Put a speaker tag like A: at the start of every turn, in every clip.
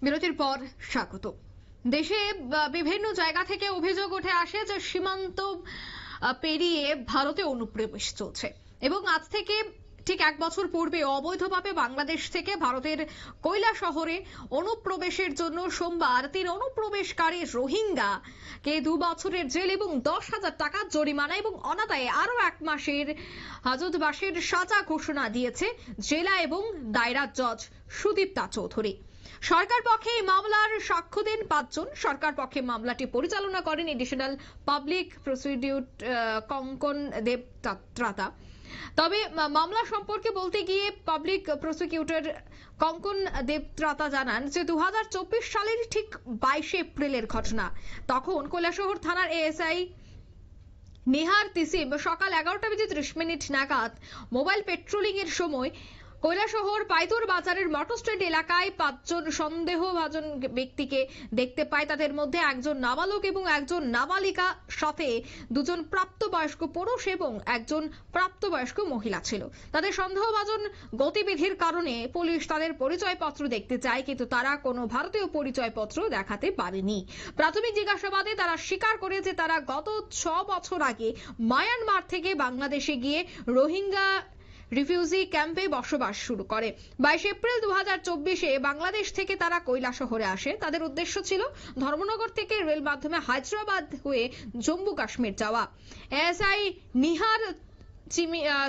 A: বিরতির পর স্বাগত। দেশে বিভিন্ন জায়গা থেকে অভিযোগ উঠে আসে যে সীমান্ত পেরিয়ে ভারতে অনুপ্রবেশ চলছে এবং আজ থেকে ঠিক এক বছর পূর্বে অবৈধভাবে বাংলাদেশ থেকে ভারতের কৈলাসহরে অনুপ্রবেশের জন্য সোমবার 3 অনুপ্রবেশকারী রোহিঙ্গা কে 2 বছরের জেল এবং 10,000 টাকা জরিমানা এবং অনাদায়ে আরো 1 মাসের হাজতবাসের সাজা ঘোষণা দিয়েছে জেলা এবং দায়রা জজ সুদীপ্তা চৌধুরী। সরকার পক্ষে এই মামলার সাক্ষ্য দেন 5 জন। সরকার পক্ষে মামলাটি পরিচালনা করেন এডিশনাল পাবলিক প্রসিকিউটর কঙ্কন দেবত্রাতা। তবে মামলা সম্পর্কে বলতে গিয়ে পাবলিক প্রসিকিউটর কঙ্কন দেবত্রাতা জানান যে 2024 সালের ঠিক 22 এপ্রিলের ঘটনা। তখন কৈলাসহর থানার এএসআই নিহার তিসিম সকাল 11:30 নাগাদ মোবাইল পেট্রোলিং এর সময় কৈলাসহর পাইতুর বাজারের মোটর স্ট্যান্ড এলাকায় 5 জন সন্দেহভাজন ব্যক্তিকে দেখতে পায়। তাদের মধ্যে একজন নাবালক এবং একজন নাবালিকা, সাথে 2 জন প্রাপ্তবয়স্ক পুরুষ এবং একজন প্রাপ্তবয়স্ক মহিলা ছিল। তাদের সন্দেহভাজন গতিবিধির কারণে পুলিশ তাদের পরিচয়পত্র দেখতে চায়, কিন্তু তারা কোনো ভারতীয় পরিচয়পত্র দেখাতে পারেনি। প্রাথমিক জিজ্ঞাসাবাদে তারা স্বীকার করে যে তারা গত 6 বছর আগে মায়ানমার থেকে বাংলাদেশে গিয়ে রোহিঙ্গা রিফিউজি ক্যাম্পে বসবাস শুরু করে। 22 এপ্রিল 2024-এ বাংলাদেশ থেকে তারা কৈলাসহরে আসে। তাদের উদ্দেশ্য ছিল ধর্মনগর থেকে রেল মাধ্যমে হায়দ্রাবাদ হয়ে জম্মু কাশ্মীর যাওয়া। এসআই নিহার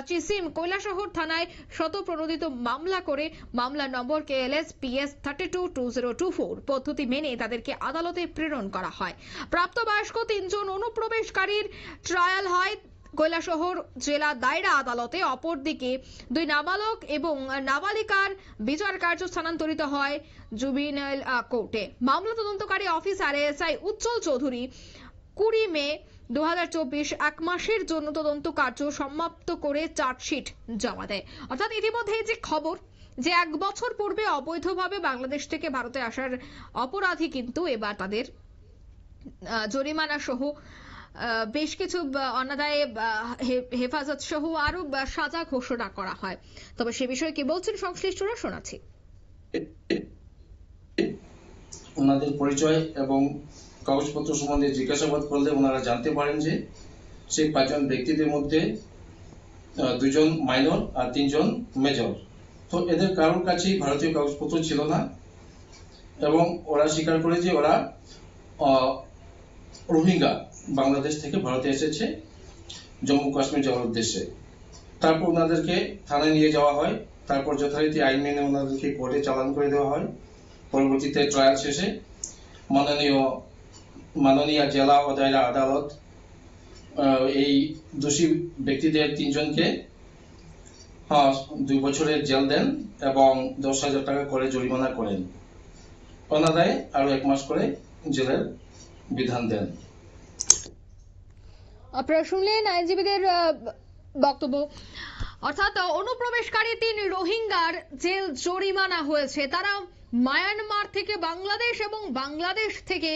A: চিসিম কৈলাসহর থানায় শতপ্রণোদিত মামলা করে মামলা নম্বর KLS PS 322024 পদ্ধতি মেনে তাদেরকে আদালতে প্রেরণ করা হয়। প্রাপ্তবয়স্ক 3 জন অনুপ্রবেশকারীর ট্রায়াল হয় কৈলাসহর জেলা দায়রা আদালতে। অপরদিকে 2 নাবালক এবং নাবালিকার বিচার কার্য স্থানান্তরিত হয় জুবিনাইল কোর্টে। মামলা তদন্তকারী অফিসার এসআই উজ্জ্বল চৌধুরী 20 মে 2024 এক মাসের জন্য তদন্ত কার্য সমাপ্ত করে চার্জশিট জমা দেয়। অর্থাৎ ইতিমধ্যে যে খবর যে 1 বছর পূর্বে অবৈধভাবে বাংলাদেশ থেকে ভারতে আসার অপরাধী কিন্তু এবার তাদের জরিমানা সহ বেশ কিছু অনাদায়ে হেফাজত সহ আরো সাজা ঘোষণা করা হয়। তবে সে বিষয়ে কি বলছেন সংশ্লিষ্টরা শোনাচ্ছি।
B: ওনাদের পরিচয় এবং কাগজপত্র সম্বন্ধে জিজ্ঞাসাবাদ করলে ওনারা জানতে পারেন যে সেই 5 জন ব্যক্তিদের মধ্যে 2 জন মাইনর আর 3 জন মেজর। তো এদের কারোর কাছেই ভারতীয় কাগজপত্র ছিল না এবং ওরা স্বীকার করে যে ওরা রোহিঙ্গা বাংলাদেশ থেকে ভারতে এসেছে জম্মু কাশ্মীর যাওয়ার উদ্দেশ্যে। তারপর ওনাদেরকে থানায় নিয়ে যাওয়া হয়। তারপর যথারীতি আইন মেনে ওনাদেরকে কোর্টে চালান করে দেওয়া হয়। পরবর্তীতে ট্রায়াল শেষে মাননীয় জেলা ও দায়রা আদালত এই দোষী ব্যক্তিদের 3 জনকে 2 বছরের জেল দেন এবং 10,000 টাকা করে জরিমানা করেন। অনাদায়ে আরো 1 মাস করে জেলের বিধান দেন।
A: আপনারা শুনলেন আইনজীবীদের বক্তব্য। অর্থাৎ অনুপ্রবেশকারী 3 রোহিঙ্গার জেল জরিমানা হয়েছে। তারা মায়ানমার থেকে বাংলাদেশ এবং বাংলাদেশ থেকে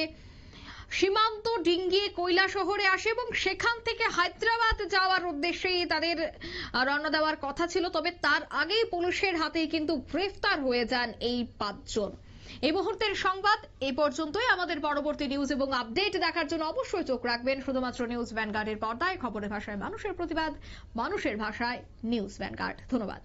A: সীমান্ত ডিঙ্গিয়ে কৈলাসহরে আসে এবং সেখান থেকে হায়দ্রাবাদ যাওয়ার উদ্দেশ্যেই তাদের রওনা দেওয়ার কথা ছিল। তবে তার আগেই পুলিশের হাতেই কিন্তু গ্রেফতার হয়ে যান এই 5 জন। এই মুহূর্তের সংবাদ এই পর্যন্তই। আমাদের পরবর্তী নিউজ এবং আপডেট দেখার জন্য অবশ্যই চোখ রাখবেন শুধুমাত্র নিউজ ভ্যানগার্ডের পর্দায়। খবরের ভাষায় মানুষের প্রতিবাদ, মানুষের ভাষায় নিউজ ভ্যানগার্ড। ধন্যবাদ।